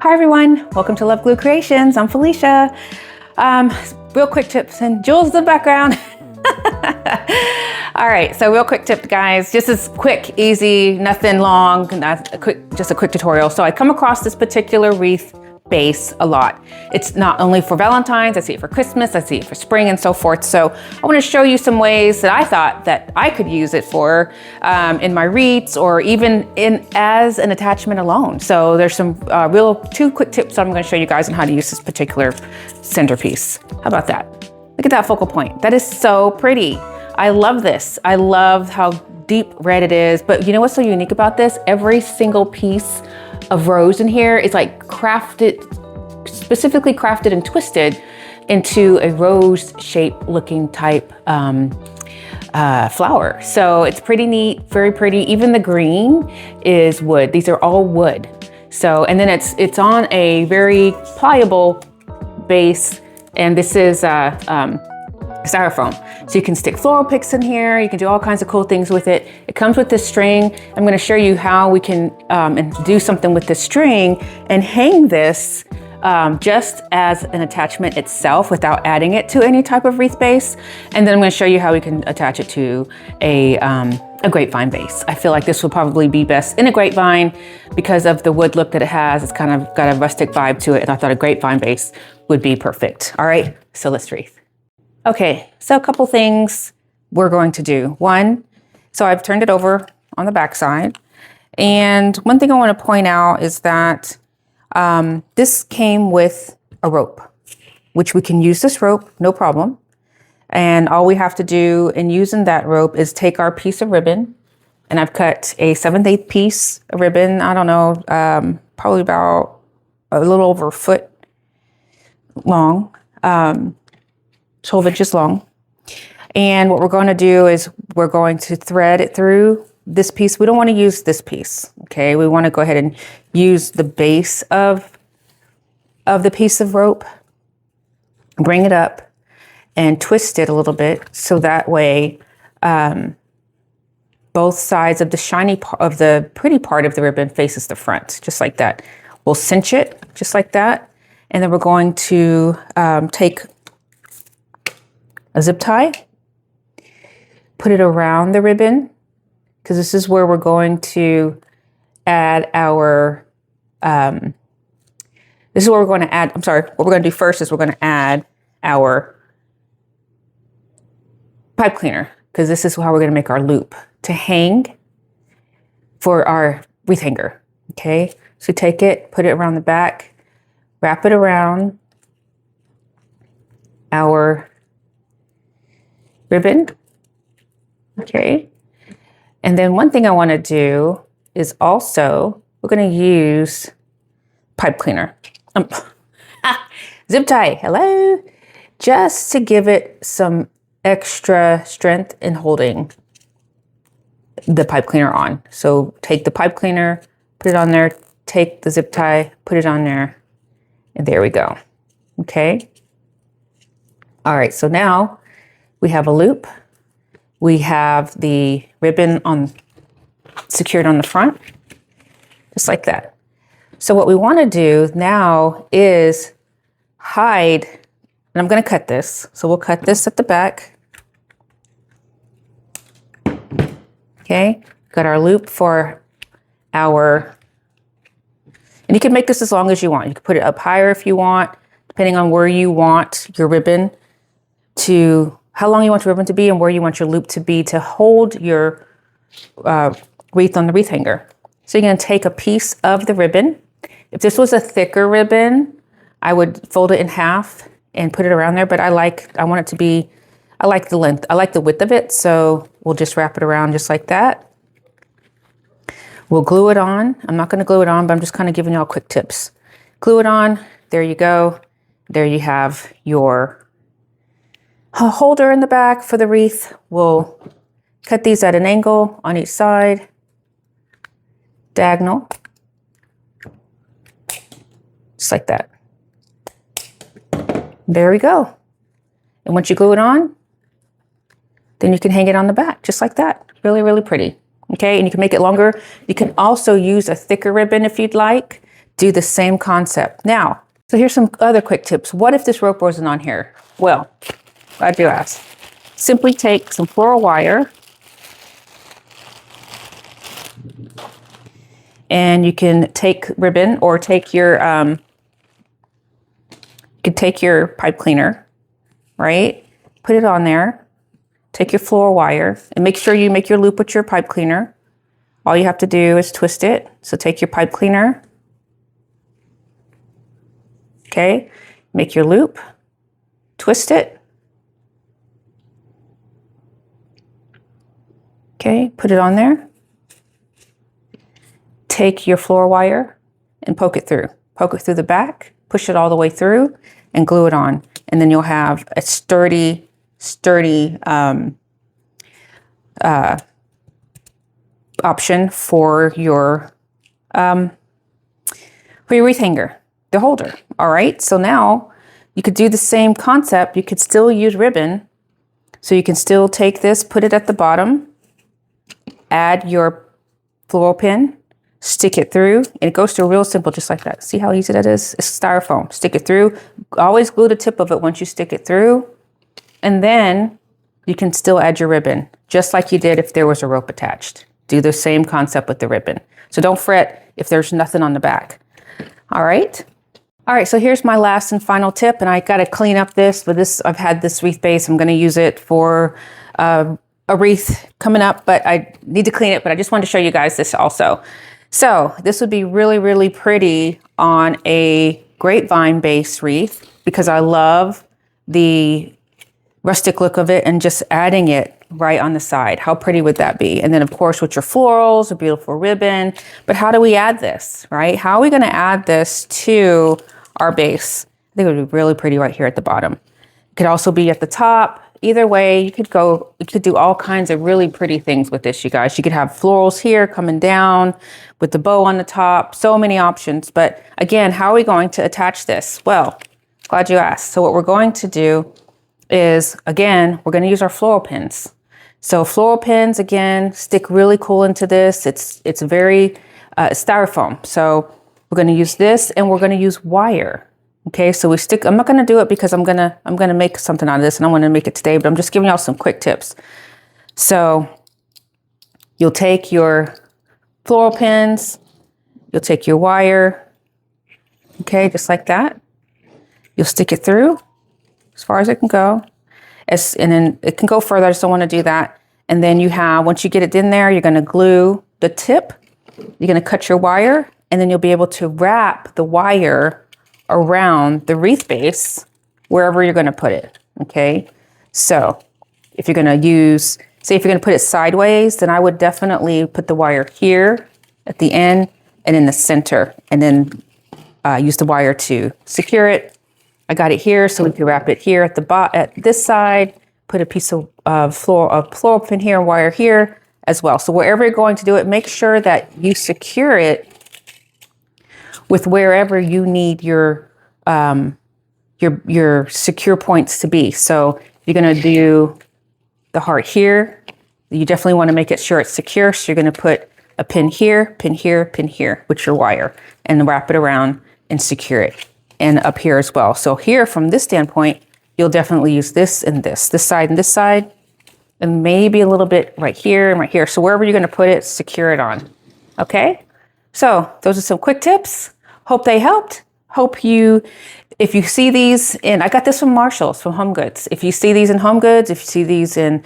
Hi everyone, welcome to LovegLew Creations. I'm Felicia. Real quick tips, and Jules in the background. All right, so real quick tip, guys. Just as quick, easy, nothing long, just a quick tutorial. So I come across this particular wreath base a lot. It's not only for Valentine's, I see it for Christmas, I see it for spring and so forth. So I want to show you some ways that I thought that I could use it for in my wreaths or even as an attachment alone. So there's some two quick tips I'm going to show you guys on how to use this particular centerpiece. How about that? Look at that focal point. That is so pretty. I love this. I love how deep red it is. But you know what's so unique about this? Every single piece of rose in here is like specifically crafted and twisted into a rose shape looking type flower. So it's pretty neat, very pretty. Even the green is wood. These are all wood. So, and then it's on a very pliable base, and this is styrofoam. So you can stick floral picks in here. You can do all kinds of cool things with it. It comes with this string. I'm going to show you how we can and do something with this string and hang this just as an attachment itself without adding it to any type of wreath base. And then I'm going to show you how we can attach it to a grapevine base. I feel like this will probably be best in a grapevine because of the wood look that it has. It's kind of got a rustic vibe to it, and I thought a grapevine base would be perfect. All right, so let's wreath. Okay, so a couple things we're going to do. One, so I've turned it over on the back side. And one thing I want to point out is that this came with a rope, which we can use this rope, no problem. And all we have to do in using that rope is take our piece of ribbon, and I've cut a 7/8 piece of ribbon. I don't know, probably about a little over a foot long. 12 inches long. And what we're going to do is we're going to thread it through this piece. We don't want to use this piece, okay? We want to go ahead and use the base of the piece of rope, bring it up and twist it a little bit so that way both sides of the shiny part of the pretty part of the ribbon faces the front, just like that. We'll cinch it just like that. And then we're going to take a zip tie, put it around the ribbon, because this is where we're going to add our, what we're going to do first is we're going to add our pipe cleaner, because this is how we're going to make our loop to hang for our wreath hanger, okay? So take it, put it around the back, wrap it around our ribbon, okay? And then one thing I want to do is also, we're going to use pipe cleaner. Zip tie, hello? Just to give it some extra strength in holding the pipe cleaner on. So take the pipe cleaner, put it on there, take the zip tie, put it on there, and there we go, okay? All right, so now we have a loop. We have the ribbon secured on the front, just like that. So what we want to do now is hide, and I'm going to cut this. So we'll cut this at the back. Okay, got our loop for and you can make this as long as you want. You can put it up higher if you want, depending on where you want your ribbon how long you want your ribbon to be and where you want your loop to be to hold your wreath on the wreath hanger. So you're going to take a piece of the ribbon. If this was a thicker ribbon, I would fold it in half and put it around there, but I like the length. I like the width of it, so we'll just wrap it around just like that. We'll glue it on. I'm not going to glue it on, but I'm just kind of giving y'all quick tips. Glue it on. There you go. There you have your holder in the back for the wreath. We'll cut these at an angle on each side, diagonal, just like that. There we go. And once you glue it on, then you can hang it on the back, just like that. Really, really pretty. Okay, and you can make it longer. You can also use a thicker ribbon if you'd like do the same concept. Now, so here's some other quick tips. What if this rope wasn't on here? Well, glad you asked. Simply take some floral wire, and you can take ribbon or take your, you can take your pipe cleaner, right? Put it on there, take your floral wire, and make sure you make your loop with your pipe cleaner. All you have to do is twist it. So take your pipe cleaner, okay? Make your loop, twist it, okay? Put it on there. Take your floral wire and poke it through. Poke it through the back, push it all the way through, and glue it on. And then you'll have a sturdy option for your wreath hanger, the holder. All right, so now you could do the same concept. You could still use ribbon. So you can still take this, put it at the bottom, add your floral pin, stick it through, and it goes through real simple, just like that. See how easy that is? It's styrofoam. Stick it through. Always glue the tip of it once you stick it through. And then you can still add your ribbon, just like you did if there was a rope attached. Do the same concept with the ribbon. So don't fret if there's nothing on the back. All right. All right, so here's my last and final tip, and I gotta clean up this, but I've had this wreath base. I'm gonna use it for a wreath coming up, but I need to clean it, but I just wanted to show you guys this also. So this would be really, really pretty on a grapevine base wreath because I love the rustic look of it and just adding it right on the side. How pretty would that be? And then of course with your florals, a beautiful ribbon, but how do we add this, right? How are we gonna add this to our base? I think it would be really pretty right here at the bottom. It could also be at the top. Either way, you could do all kinds of really pretty things with this, you guys. You could have florals here coming down with the bow on the top, so many options. But again, how are we going to attach this? Well, glad you asked. So what we're going to do is, again, we're gonna use our floral pins. So floral pins, again, stick really cool into this. It's very styrofoam. So we're gonna use this and we're gonna use wire. Okay, so I'm not gonna do it because I'm gonna make something out of this and I wanna make it today, but I'm just giving y'all some quick tips. So you'll take your floral pins, you'll take your wire, okay, just like that. You'll stick it through as far as it can go. And then it can go further, I just don't wanna do that. And then once you get it in there, you're gonna glue the tip, you're gonna cut your wire, and then you'll be able to wrap the wire around the wreath base, wherever you're gonna put it, okay? So if you're gonna say if you're gonna put it sideways, then I would definitely put the wire here at the end and in the center, and then use the wire to secure it. I got it here, so we can wrap it here at at this side, put a piece of floral pin here and wire here as well. So wherever you're going to do it, make sure that you secure it with wherever you need your secure points to be. So you're gonna do the heart here. You definitely wanna make it sure it's secure. So you're gonna put a pin here, pin here, pin here with your wire and wrap it around and secure it. And up here as well. So here from this standpoint, you'll definitely use this and this side and this side, and maybe a little bit right here and right here. So wherever you're gonna put it, secure it on, okay? So those are some quick tips. Hope they helped. If you see these I got this from Marshall's, from Home Goods. If you see these in Home Goods, if you see these in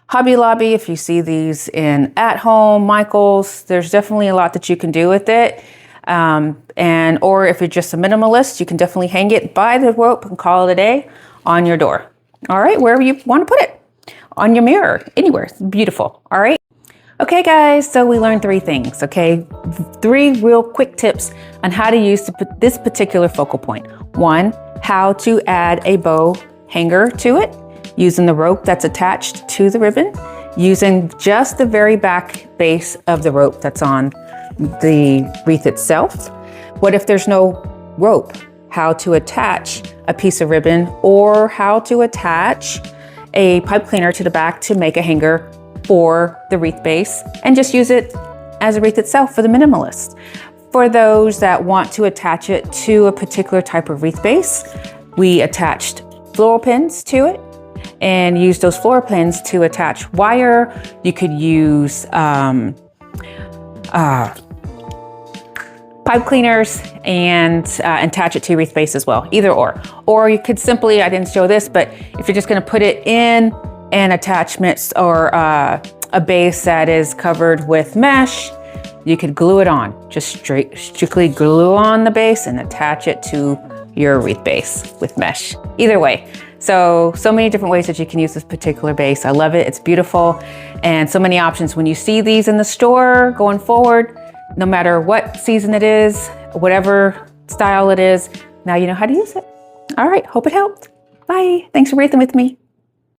Hobby Lobby, if you see these in At Home, Michael's, there's definitely a lot that you can do with it. Or if you're just a minimalist, you can definitely hang it by the rope and call it a day on your door. All right, wherever you want to put it, on your mirror, anywhere, it's beautiful. All right. Okay guys, so we learned 3 things, okay? 3 real quick tips on how to use this particular focal point. 1, how to add a bow hanger to it, using the rope that's attached to the ribbon, using just the very back base of the rope that's on the wreath itself. What if there's no rope? How to attach a piece of ribbon, or how to attach a pipe cleaner to the back to make a hanger for the wreath base and just use it as a wreath itself for the minimalist. for those that want to attach it to a particular type of wreath base, we attached floral pins to it and used those floral pins to attach wire. You could use pipe cleaners and attach it to your wreath base as well, either or. Or you could simply, I didn't show this, but if you're just gonna put it in an attachment or a base that is covered with mesh, you could glue it on. Just strictly glue on the base and attach it to your wreath base with mesh. Either way. So many different ways that you can use this particular base. I love it, it's beautiful, and so many options. When you see these in the store going forward, no matter what season it is, whatever style it is, now you know how to use it. All right, hope it helped. Bye, thanks for wreathing with me.